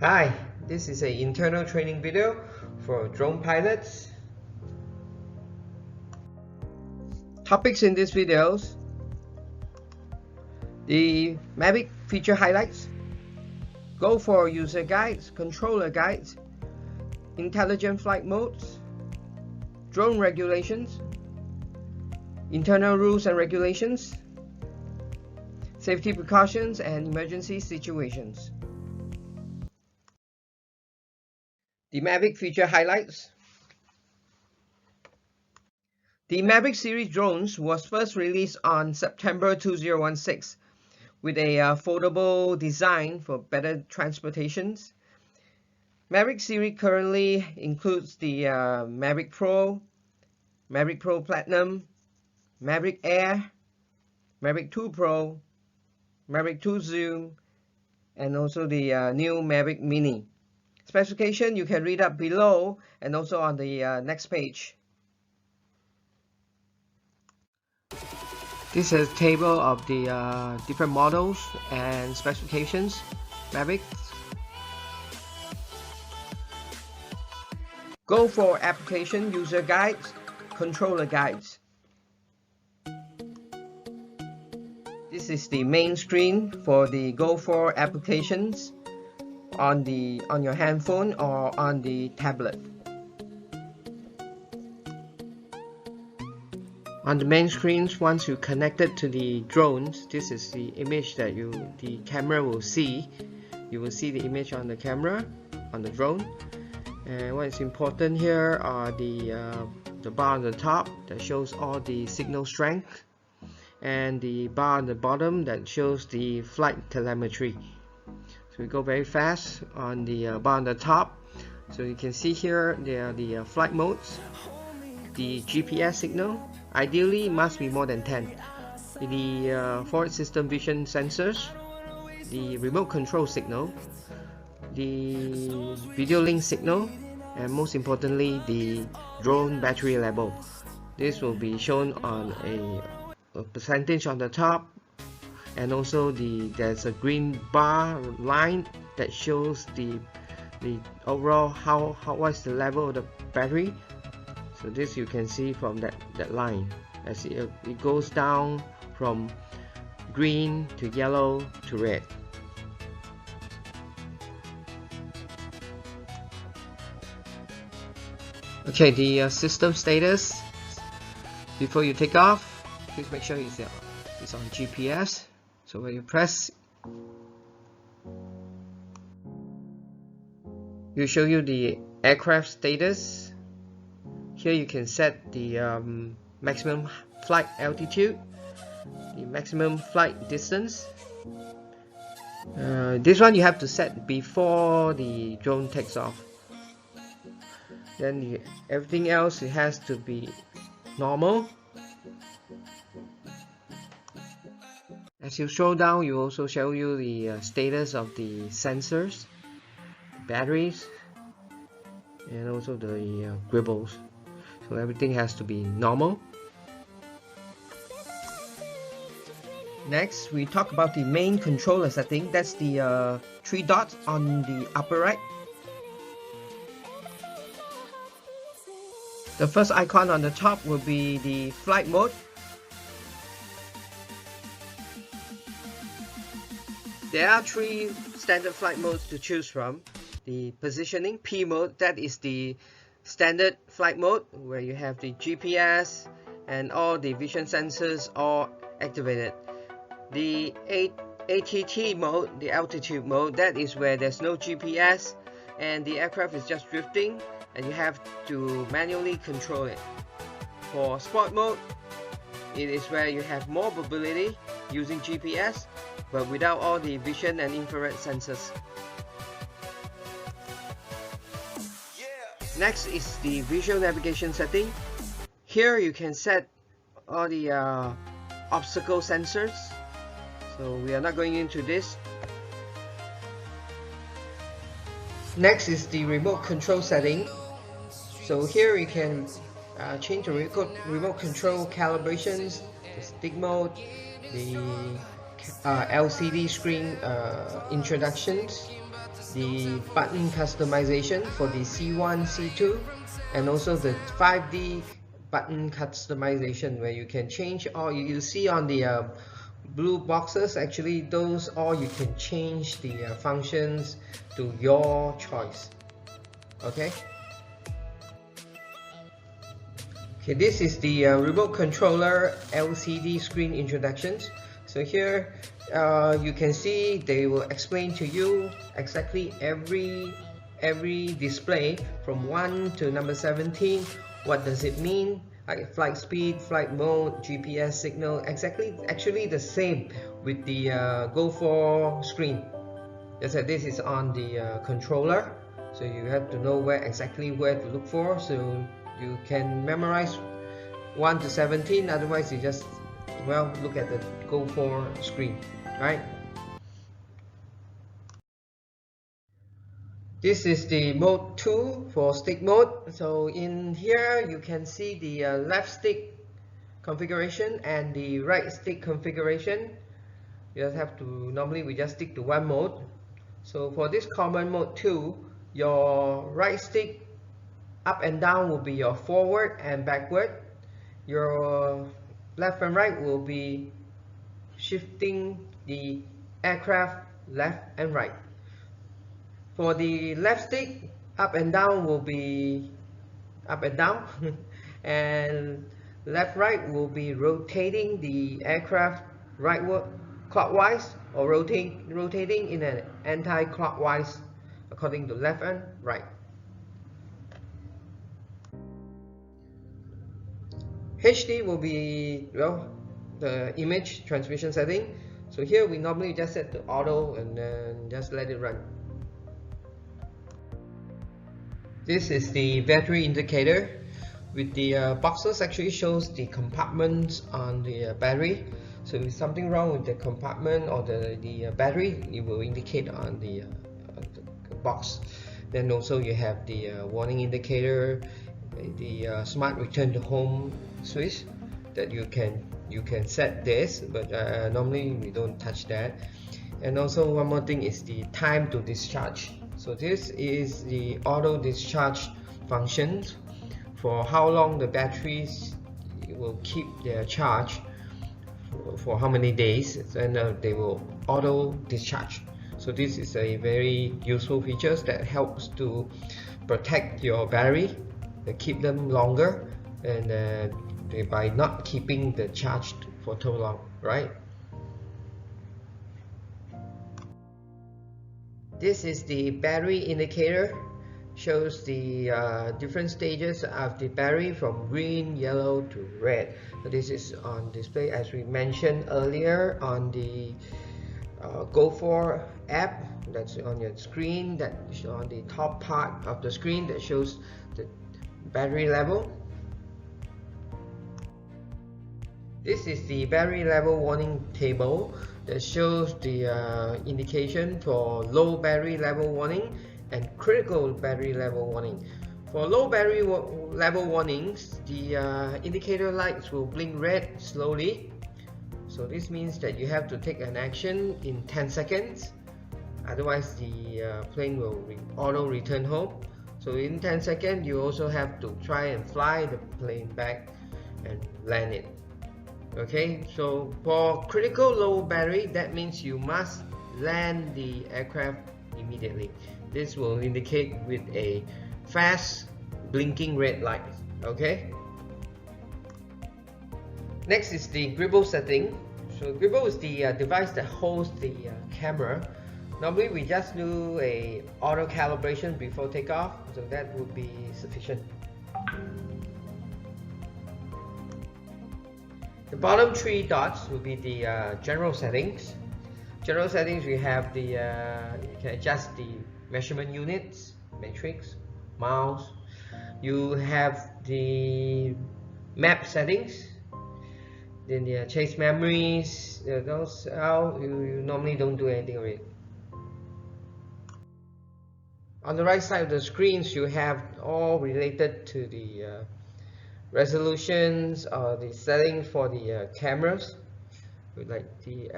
Hi, this is an internal training video for drone pilots. Topics in these videos: the Mavic feature highlights, Go4 user guides, controller guides, intelligent flight modes, drone regulations, internal rules and regulations, safety precautions and emergency situations. The Mavic feature highlights. The Mavic series drones was first released on September 2016 with a foldable design for better transportations. Mavic series currently includes the Mavic Pro, Mavic Pro Platinum, Mavic Air, Mavic 2 Pro, Mavic 2 Zoom, and also the new Mavic Mini. Specification you can read up below and also on the next page. This is a table of the different models and specifications. Mavic. Go4 application user guides, controller guides. This is the main screen for the Go4 applications on your handphone or on the tablet. On the main screens, once you connect it to the drones, this is the image that the camera will see. You will see the image on the camera, on the drone. And what is important here are the bar on the top that shows all the signal strength, and the bar on the bottom that shows the flight telemetry. So we go very fast on the bar on the top. So you can see here there are the flight modes, the GPS signal. Ideally it must be more than 10. The forward system vision sensors, the remote control signal, the video link signal, and most importantly the drone battery level. This will be shown on a percentage on the top, and also there's a green bar line that shows the overall what's the level of the battery. So this you can see from that line as it goes down from green to yellow to red. Okay, the system status. Before you take off, please make sure it's on GPS. So when you press, will show you the aircraft status. Here you can set the maximum flight altitude, the maximum flight distance. This one you have to set before the drone takes off. Then everything else, it has to be normal. As you scroll down, you also show you the status of the sensors, batteries, and also the gribbles. So everything has to be normal. Next, we talk about the main controller setting. That's the 3 dots on the upper right. The first icon on the top will be the flight mode. There are 3 standard flight modes to choose from. The positioning, P mode, that is the standard flight mode where you have the GPS and all the vision sensors all activated. The ATT mode, the altitude mode, that is where there's no GPS and the aircraft is just drifting and you have to manually control it. For sport mode, it is where you have more mobility using GPS but without all the vision and infrared sensors. Next is the visual navigation setting. Here you can set all the obstacle sensors. So we are not going into this. Next is the remote control setting. So here you can change the remote control calibrations, the stick mode, the LCD screen introductions, the button customization for the C1, C2, and also the 5D button customization, where you can change all. You see on the blue boxes, actually those all you can change the functions to your choice. Okay, this is the remote controller LCD screen introductions. So here you can see they will explain to you exactly every display from 1 to number 17. What does it mean? Like flight speed, flight mode, GPS signal, actually the same with the Go4 screen. Just that this is on the controller, so you have to know exactly where to look for, so you can memorize 1 to 17. Otherwise you just look at the Go4 screen, right? This is the mode 2 for stick mode. So in here you can see the left stick configuration and the right stick configuration. You just have to, normally we just stick to one mode. So for this common mode 2, your right stick up and down will be your forward and backward. Your left and right will be shifting the aircraft left and right. For the left stick, up and down will be up and down, and left right will be rotating the aircraft rightward clockwise, or rotating in an anti-clockwise according to left and right. HD will be, the image transmission setting. So here we normally just set to auto and then just let it run. This is the battery indicator. With the boxes actually shows the compartments on the battery. So if something wrong with the compartment or the battery, it will indicate on the box. Then also you have the warning indicator, the smart return to home switch that you can set this, but normally we don't touch that. And also one more thing is the time to discharge. So this is the auto discharge function for how long the batteries will keep their charge for how many days, and they will auto discharge. So this is a very useful feature that helps to protect your battery, keep them longer, and by not keeping the charge for too long, right? This is the battery indicator. Shows the different stages of the battery from green, yellow to red. So this is on display, as we mentioned earlier, on the Go4 app. That's on your screen. That's on the top part of the screen that shows the battery level. This is the battery level warning table that shows the indication for low battery level warning and critical battery level warning. For low battery level warnings, the indicator lights will blink red slowly. So this means that you have to take an action in 10 seconds. Otherwise the plane will auto return home. So in 10 seconds you also have to try and fly the plane back and land it. Okay, so for critical low battery, that means you must land the aircraft immediately. This will indicate with a fast blinking red light. Okay, next is the Gribble setting. So Gribble is the device that holds the camera. Normally we just do a auto calibration before takeoff, so that would be sufficient. The bottom 3 dots will be the general settings. General settings, we have the you can adjust the measurement units, matrix, mouse. You have the map settings, then the chase memories. Those you normally don't do anything with. On the right side of the screens, you have all related to the resolutions or the settings for the cameras, like the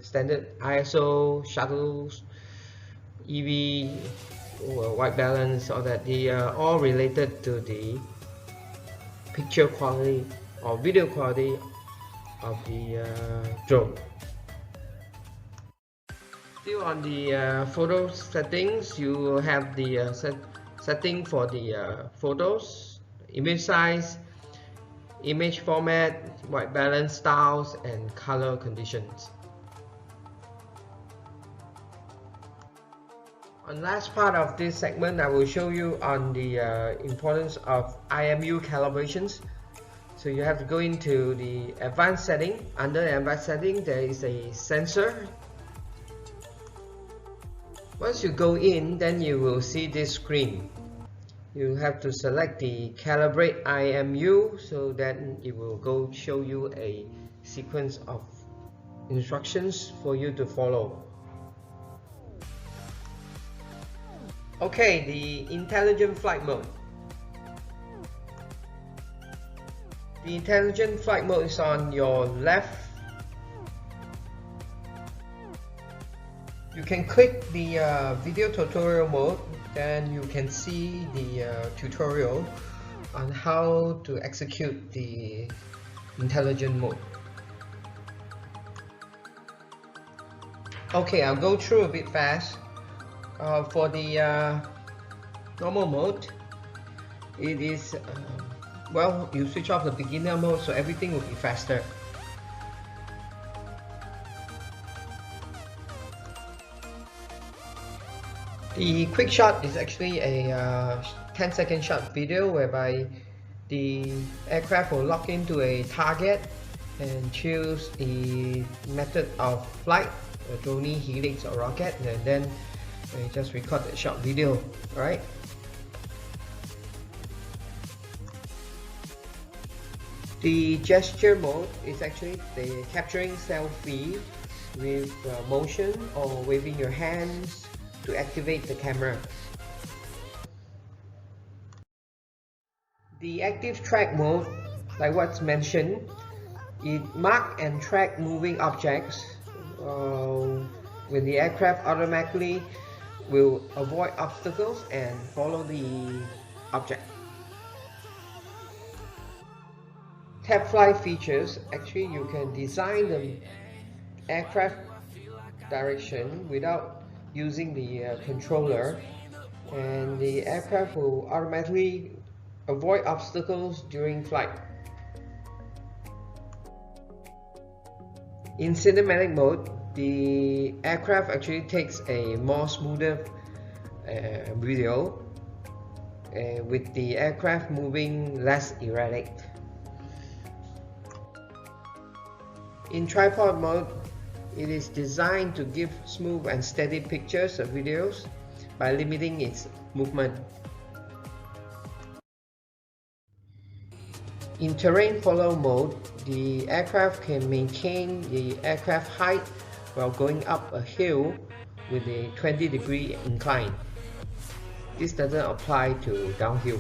standard ISO, shuttles, EV, white balance, all that. They are all related to the picture quality or video quality of the drone. Still on the photo settings, you will have the setting for the photos, image size, image format, white balance, styles, and color conditions. On the last part of this segment, I will show you on the importance of IMU calibrations. So you have to go into the advanced setting. Under the advanced setting, there is a sensor. Once you go in, then you will see this screen. You have to select the calibrate IMU, so that it will show you a sequence of instructions for you to follow. Okay, the intelligent flight mode. The intelligent flight mode is on your left. You can click the video tutorial mode, then you can see the tutorial on how to execute the intelligent mode. Okay, I'll go through a bit fast. For the normal mode, it is well, you switch off the beginner mode, so everything will be faster. The quick shot is actually a 10-second shot video whereby the aircraft will lock into a target and choose the method of flight, a drone, helix, or rocket, and then just record the short video, right? The gesture mode is actually the capturing selfie with motion or waving your hands to activate the camera. The active track mode, like what's mentioned, it mark and track moving objects when the aircraft automatically will avoid obstacles and follow the object. Tap flight features, actually you can design the aircraft direction without using the controller, and the aircraft will automatically avoid obstacles during flight. In cinematic mode, the aircraft actually takes a more smoother video with the aircraft moving less erratic. In tripod mode, it is designed to give smooth and steady pictures or videos by limiting its movement. In terrain follow mode, the aircraft can maintain the aircraft height while going up a hill with a 20-degree incline. This doesn't apply to downhill.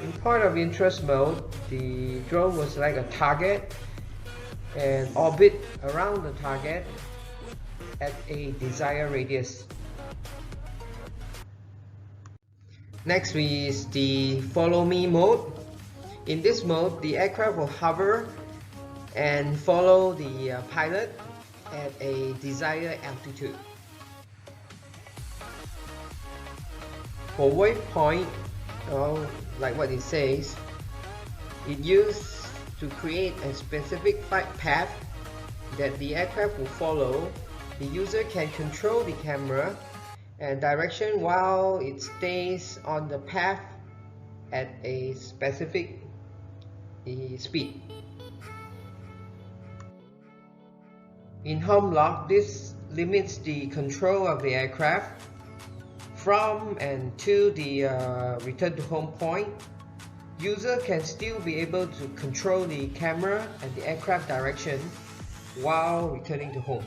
In point of interest mode, the drone will select a target and orbit around the target at a desired radius. Next is the follow me mode. In this mode, the aircraft will hover and follow the pilot at a desired altitude. For waypoint, like what it says, it used to create a specific flight path that the aircraft will follow. The user can control the camera and direction while it stays on the path at a specific speed. In home lock, this limits the control of the aircraft from and to the return to home point. User can still be able to control the camera and the aircraft direction while returning to home.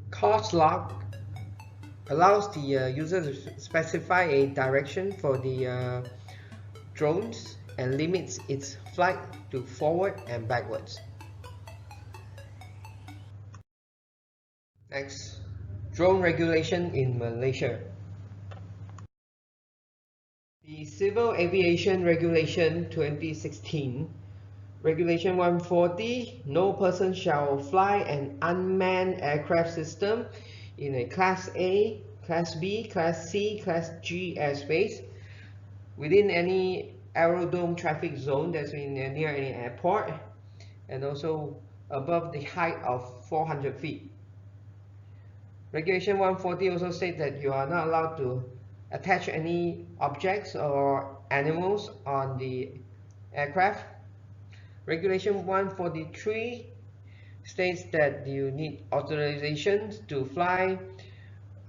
Course lock allows the user to specify a direction for the drones and limits its flight to forward and backwards. Next, drone regulation in Malaysia. The Civil Aviation Regulation 2016, Regulation 140, no person shall fly an unmanned aircraft system in a Class A, Class B, Class C, Class G airspace within any aerodrome traffic zone that's near any airport, and also above the height of 400 feet. Regulation 140 also states that you are not allowed to attach any objects or animals on the aircraft. Regulation 143 states that you need authorization to fly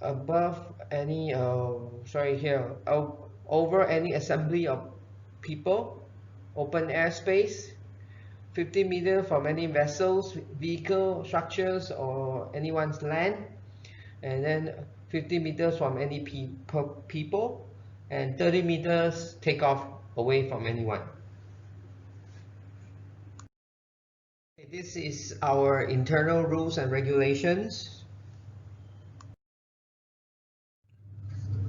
above any over any assembly of people, open airspace, 50 meters from any vessels, vehicle, structures, or anyone's land, and then 50 meters from any people, and 30 meters takeoff away from anyone. This is our internal rules and regulations.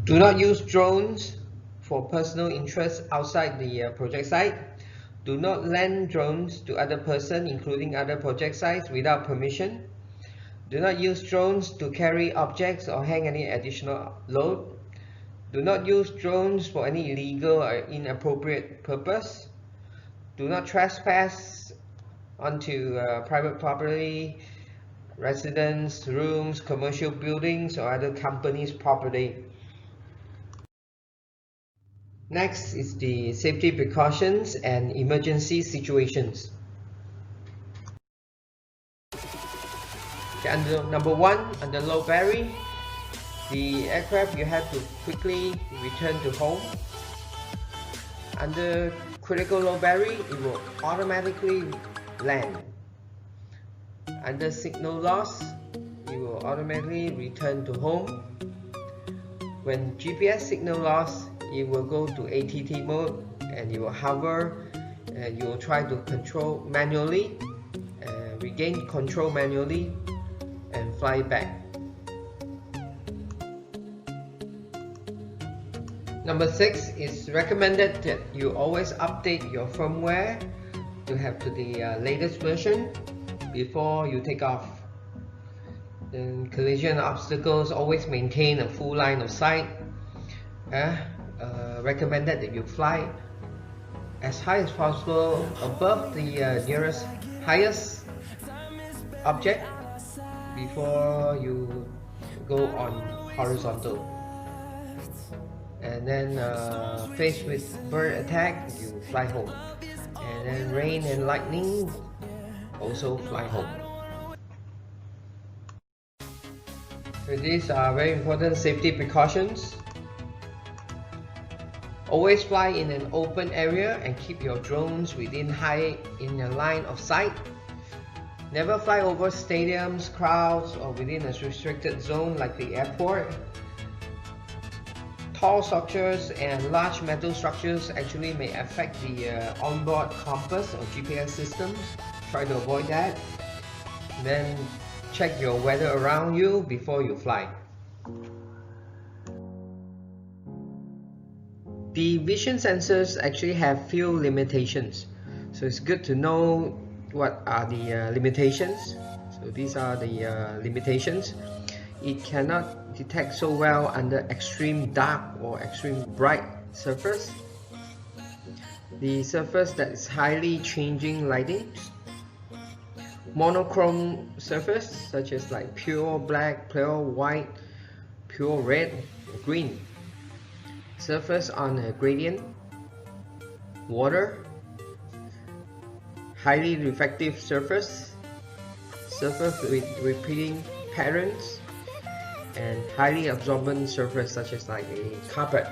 Do not use drones for personal interests outside the project site. Do not lend drones to other person, including other project sites, without permission. Do not use drones to carry objects or hang any additional load. Do not use drones for any illegal or inappropriate purpose. Do not trespass onto private property, residence, rooms, commercial buildings, or other companies' property. Next is the safety precautions and emergency situations. Okay, under number 1, under low battery, the aircraft you have to quickly return to home. Under critical low battery, it will automatically land. Under signal loss, you will automatically return to home. When GPS signal loss, you will go to ATT mode and you will hover and you will try to control manually, regain control manually, and fly back. Number 6 is recommended that you always update your firmware to have to the latest version before you take off. Then collision obstacles, always maintain a full line of sight. Recommended that you fly as high as possible above the nearest highest object before you go on horizontal. And then faced with bird attack, you fly home. And then rain and lightning, also fly home. So these are very important safety precautions. Always fly in an open area and keep your drones within in a line of sight. Never fly over stadiums, crowds, or within a restricted zone like the airport. Tall structures and large metal structures actually may affect the onboard compass or GPS systems. Try to avoid that. Then check your weather around you before you fly. The vision sensors actually have few limitations, so it's good to know what are the limitations. So these are the limitations. It cannot detect so well under extreme dark or extreme bright surface. The surface that is highly changing lighting. Monochrome surface such as like pure black, pure white, pure red, green. Surface on a gradient, water, highly reflective surface, surface with repeating patterns, and highly absorbent surface such as like a carpet.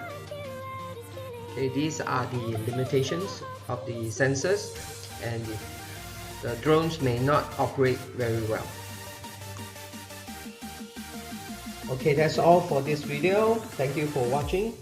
Okay, these are the limitations of the sensors, and the drones may not operate very well. Okay, that's all for this video. Thank you for watching.